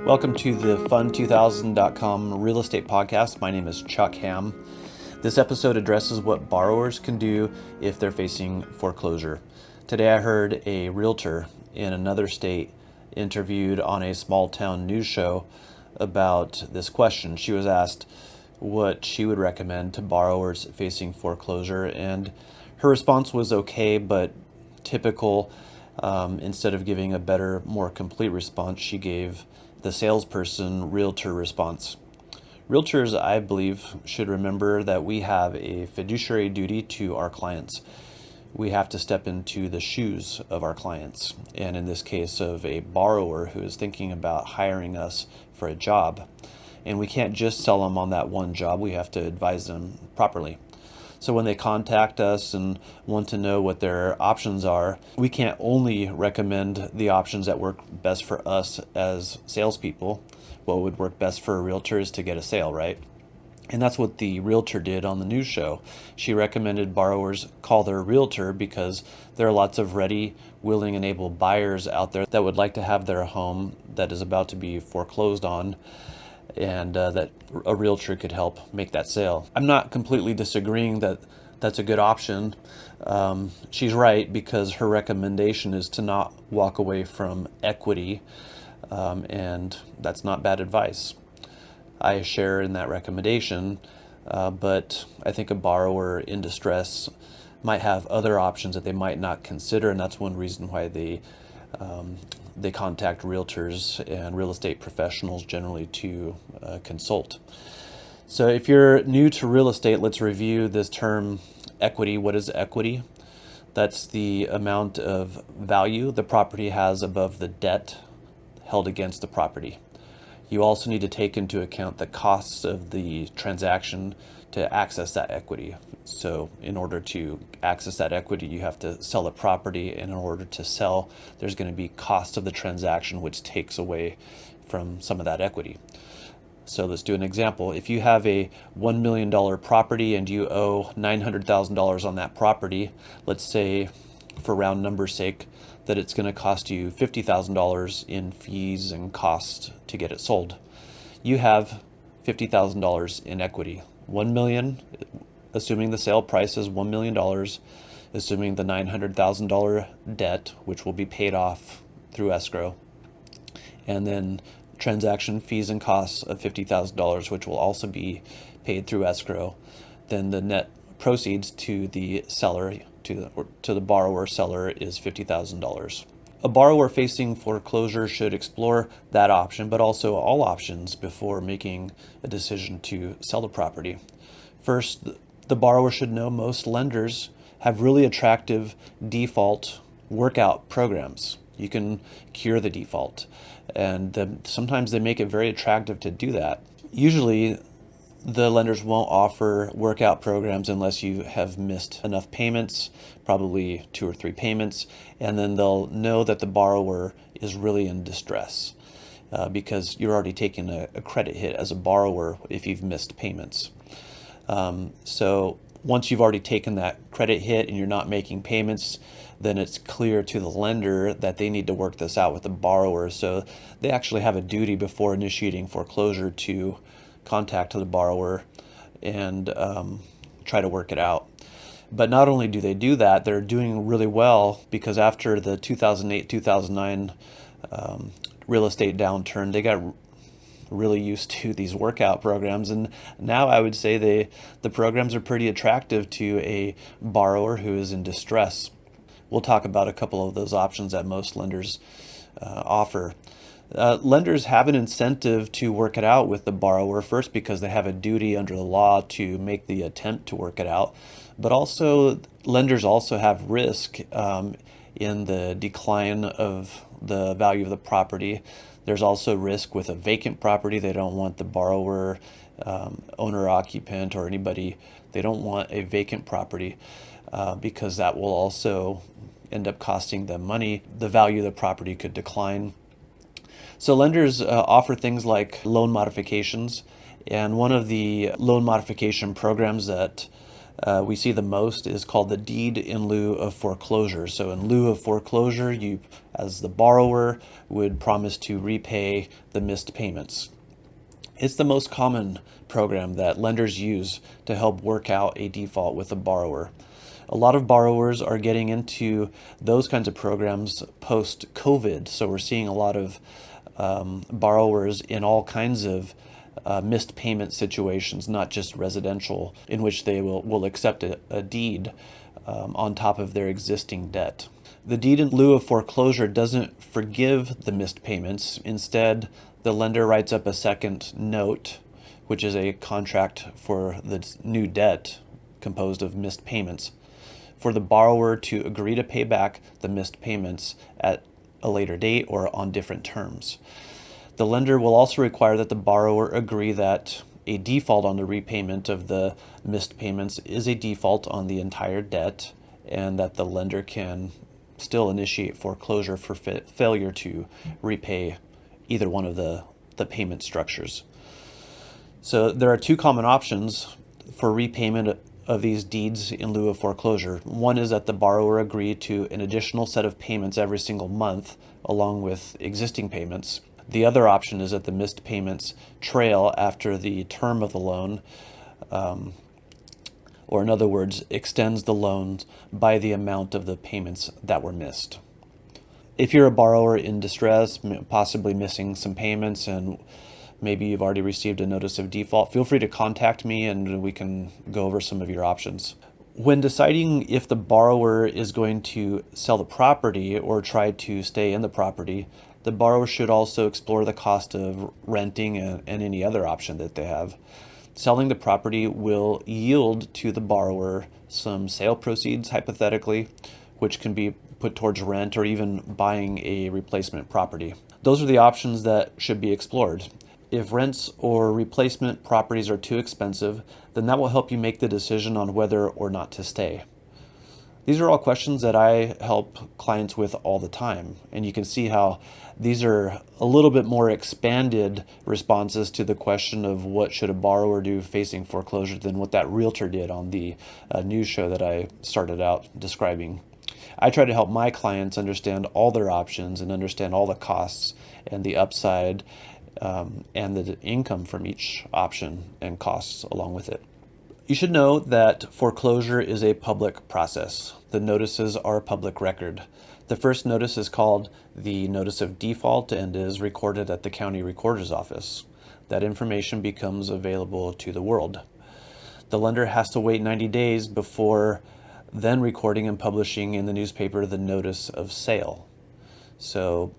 Welcome to the Fund2000.com real estate podcast. My name is Chuck Ham. This episode addresses what borrowers can do if they're facing foreclosure. Today I heard a realtor in another state interviewed on a small town news show about this question. She was asked what she would recommend to borrowers facing foreclosure, and her response was okay, but typical. Instead of giving a better, more complete response, she gave the salesperson realtor response. Realtors, I believe, should remember that we have a fiduciary duty to our clients. We have to step into the shoes of our clients, and in this case of a borrower who is thinking about hiring us for a job. And we can't just sell them on that one job, we have to advise them properly. So when they contact us and want to know what their options are, we can't only recommend the options that work best for us as salespeople. What would work best for a realtor is to get a sale, right? And that's what the realtor did on the news show. She recommended borrowers call their realtor because there are lots of ready, willing, and able buyers out there that would like to have their home that is about to be foreclosed on, and that a realtor could help make that sale. I'm not completely disagreeing that that's a good option. She's right, because her recommendation is to not walk away from equity, and that's not bad advice. I share in that recommendation, but I think a borrower in distress might have other options that they might not consider, and that's one reason why they contact realtors and real estate professionals generally to consult. So if you're new to real estate, let's review this term equity. What is equity? That's the amount of value the property has above the debt held against the property. You also need to take into account the costs of the transaction to access that equity. So in order to access that equity, you have to sell the property, and in order to sell, there's going to be cost of the transaction, which takes away from some of that equity. So let's do an example. If you have a $1 million property and you owe $900,000 on that property, let's say, for round numbers sake, that it's going to cost you $50,000 in fees and costs to get it sold. You have $50,000 in equity. 1 million, assuming the sale price is $1 million, assuming the $900,000 debt, which will be paid off through escrow, and then transaction fees and costs of $50,000, which will also be paid through escrow, then the net proceeds to the seller, to the borrower seller, is $50,000. A borrower facing foreclosure should explore that option, but also all options before making a decision to sell the property. First, the borrower should know most lenders have really attractive default workout programs. You can cure the default, and sometimes they make it very attractive to do that. Usually, the lenders won't offer workout programs unless you have missed enough payments, probably 2 or 3 payments, and then they'll know that the borrower is really in distress because you're already taking a credit hit as a borrower if you've missed payments. So once you've already taken that credit hit and you're not making payments, then it's clear to the lender that they need to work this out with the borrower. So they actually have a duty before initiating foreclosure to contact the borrower and try to work it out. But not only do they do that, they're doing really well, because after the 2008-2009 real estate downturn, they got really used to these workout programs, and now I would say the programs are pretty attractive to a borrower who is in distress. We'll talk about a couple of those options that most lenders offer. Lenders have an incentive to work it out with the borrower, first because they have a duty under the law to make the attempt to work it out, but also lenders also have risk in the decline of the value of the property. There's also risk with a vacant property. They don't want the borrower, owner, occupant, or anybody, they don't want a vacant property because that will also end up costing them money. The value of the property could decline. So lenders offer things like loan modifications, and one of the loan modification programs that we see the most is called the deed in lieu of foreclosure. So in lieu of foreclosure, you, as the borrower, would promise to repay the missed payments. It's the most common program that lenders use to help work out a default with a borrower. A lot of borrowers are getting into those kinds of programs post-COVID, so we're seeing a lot of borrowers in all kinds of missed payment situations, not just residential, in which they will accept a deed on top of their existing debt. The deed in lieu of foreclosure doesn't forgive the missed payments. Instead, the lender writes up a second note, which is a contract for the new debt composed of missed payments, for the borrower to agree to pay back the missed payments at a later date or on different terms. The lender will also require that the borrower agree that a default on the repayment of the missed payments is a default on the entire debt, and that the lender can still initiate foreclosure for failure to repay either one of the payment structures. So there are two common options for repayment of these deeds in lieu of foreclosure. One is that the borrower agree to an additional set of payments every single month along with existing payments. The other option is that the missed payments trail after the term of the loan, or in other words, extends the loan by the amount of the payments that were missed. If you're a borrower in distress, possibly missing some payments, and maybe you've already received a notice of default, feel free to contact me and we can go over some of your options. When deciding if the borrower is going to sell the property or try to stay in the property, the borrower should also explore the cost of renting and any other option that they have. Selling the property will yield to the borrower some sale proceeds, hypothetically, which can be put towards rent or even buying a replacement property. Those are the options that should be explored. If rents or replacement properties are too expensive, then that will help you make the decision on whether or not to stay. These are all questions that I help clients with all the time, and you can see how these are a little bit more expanded responses to the question of what should a borrower do facing foreclosure than what that realtor did on the news show that I started out describing. I try to help my clients understand all their options and understand all the costs and the upside and the income from each option and costs along with it. You should know that foreclosure is a public process. The notices are a public record. The first notice is called the Notice of Default and is recorded at the county recorder's office. That information becomes available to the world. The lender has to wait 90 days before then recording and publishing in the newspaper the notice of sale. So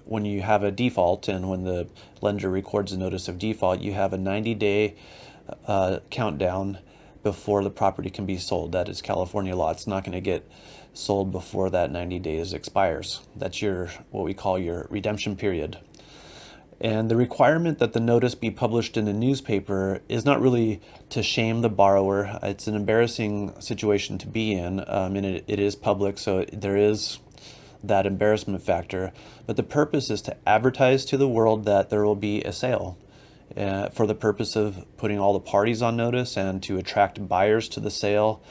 when you have a default and when the lender records a notice of default, you have a 90-day countdown before the property can be sold. That is California law. It's not going to get sold before that 90 days expires. That's what we call your redemption period. And the requirement that the notice be published in a newspaper is not really to shame the borrower. It's an embarrassing situation to be in, and it is public, so there is that embarrassment factor. But the purpose is to advertise to the world that there will be a sale, for the purpose of putting all the parties on notice and to attract buyers to the sale,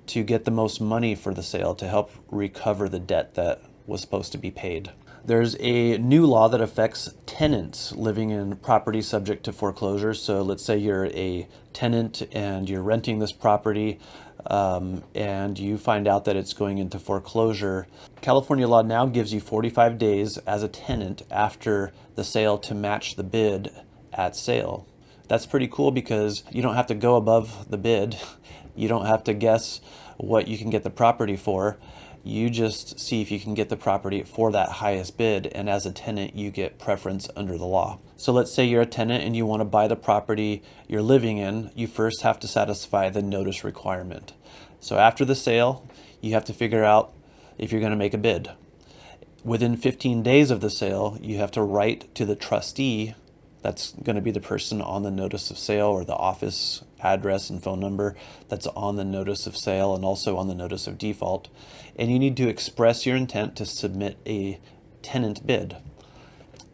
to get the most money for the sale, to help recover the debt that was supposed to be paid. There's a new law that affects tenants living in property subject to foreclosure. So let's say you're a tenant and you're renting this property and you find out that it's going into foreclosure. California law now gives you 45 days as a tenant after the sale to match the bid at sale. That's pretty cool because you don't have to go above the bid. You don't have to guess what you can get the property for. You just see if you can get the property for that highest bid, and as a tenant you get preference under the law. So let's say you're a tenant and you want to buy the property you're living in. You first have to satisfy the notice requirement. So after the sale, you have to figure out if you're going to make a bid. Within 15 days of the sale, you have to write to the trustee. That's going to be the person on the notice of sale, or the office address and phone number that's on the notice of sale and also on the notice of default. And you need to express your intent to submit a tenant bid.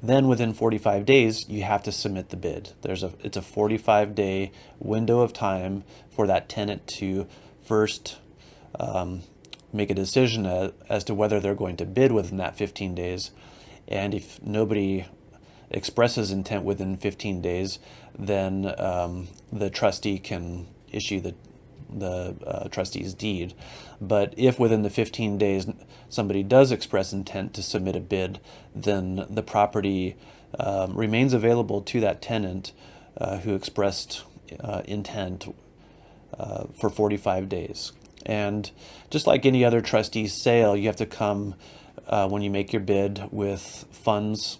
Then within 45 days, you have to submit the bid. It's a 45-day window of time for that tenant to first make a decision as to whether they're going to bid within that 15 days. And if nobody expresses intent within 15 days, then the trustee can issue the trustee's deed. But if within the 15 days somebody does express intent to submit a bid, then the property remains available to that tenant who expressed intent for 45 days. And just like any other trustee sale, you have to come when you make your bid with funds.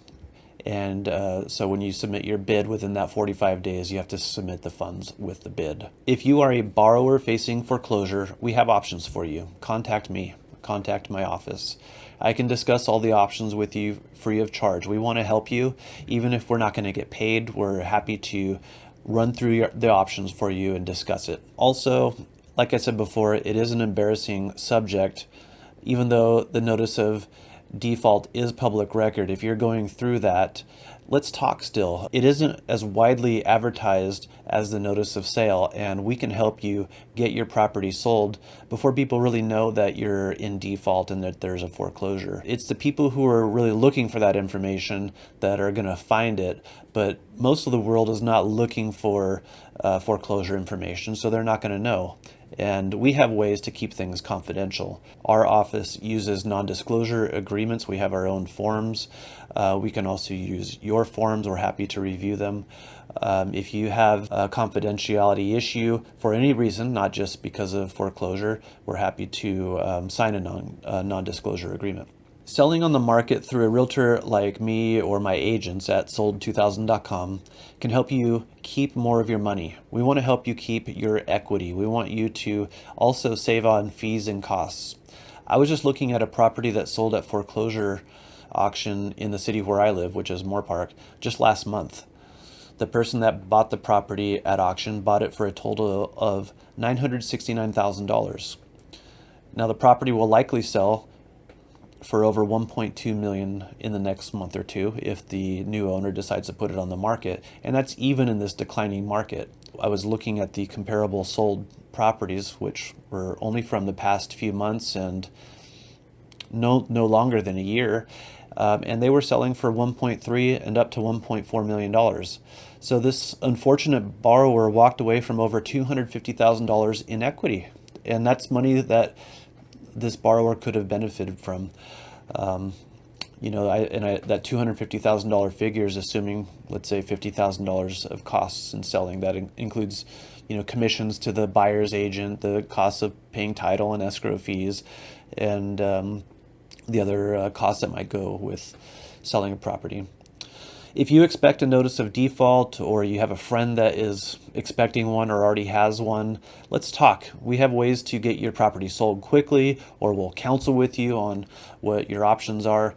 And so when you submit your bid within that 45 days, you have to submit the funds with the bid. If you are a borrower facing foreclosure, we have options for you. Contact me, contact my office. I can discuss all the options with you free of charge. We want to help you. Even if we're not going to get paid, we're happy to run through the options for you and discuss it. Also, like I said before, it is an embarrassing subject, even though the notice of default is public record. If you're going through that, let's talk still. It isn't as widely advertised as the notice of sale, and we can help you get your property sold before people really know that you're in default and that there's a foreclosure. It's the people who are really looking for that information that are going to find it, but most of the world is not looking for foreclosure information, so they're not going to know. And we have ways to keep things confidential. Our office uses non-disclosure agreements. We have our own forms. We can also use your forms. We're happy to review them. If you have a confidentiality issue for any reason, not just because of foreclosure, we're happy to sign a non-disclosure agreement. Selling on the market through a realtor like me or my agents at sold2000.com can help you keep more of your money. We want to help you keep your equity. We want you to also save on fees and costs. I was just looking at a property that sold at foreclosure auction in the city where I live, which is Moore Park, just last month. The person that bought the property at auction bought it for a total of $969,000. Now the property will likely sell for over 1.2 million in the next month or two if the new owner decides to put it on the market, and that's even in this declining market. I was looking at the comparable sold properties, which were only from the past few months and no longer than a year, and they were selling for 1.3 and up to 1.4 million dollars. So this unfortunate borrower walked away from over $250,000 in equity, and that's money that this borrower could have benefited from. That $250,000 figure is assuming, let's say, $50,000 of costs in selling. That includes, commissions to the buyer's agent, the costs of paying title and escrow fees, and the other costs that might go with selling a property. If you expect a notice of default, or you have a friend that is expecting one or already has one, let's talk. We have ways to get your property sold quickly, or we'll counsel with you on what your options are.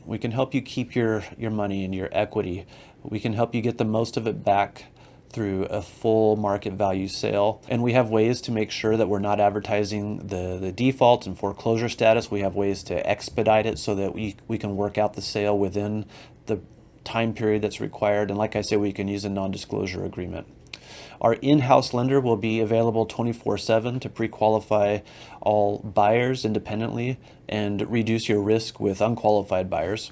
We can help you keep your money and your equity. We can help you get the most of it back through a full market value sale. And we have ways to make sure that we're not advertising the default and foreclosure status. We have ways to expedite it so that we can work out the sale within the time period that's required. And like I said, we can use a non-disclosure agreement. Our in-house lender will be available 24/7 to pre-qualify all buyers independently and reduce your risk with unqualified buyers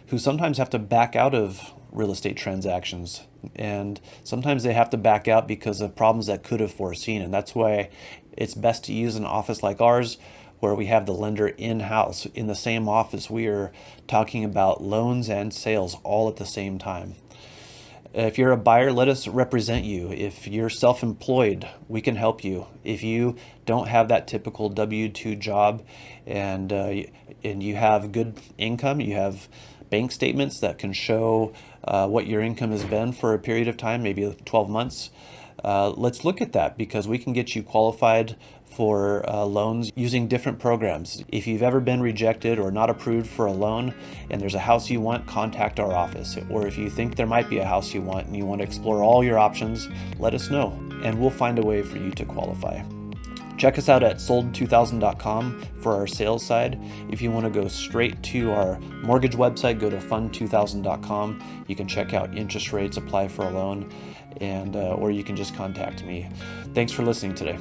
who sometimes have to back out of real estate transactions. And sometimes they have to back out because of problems that could have foreseen. And that's why it's best to use an office like ours, where we have the lender in-house. In the same office, we are talking about loans and sales all at the same time. If you're a buyer, let us represent you. If you're self-employed, we can help you. If you don't have that typical W-2 job and you have good income, you have bank statements that can show what your income has been for a period of time, maybe 12 months, let's look at that, because we can get you qualified for loans using different programs. If you've ever been rejected or not approved for a loan and there's a house you want, contact our office. Or if you think there might be a house you want and you want to explore all your options, let us know and we'll find a way for you to qualify. Check us out at sold2000.com for our sales side. If you want to go straight to our mortgage website, go to fund2000.com. You can check out interest rates, apply for a loan, and or you can just contact me. Thanks for listening today.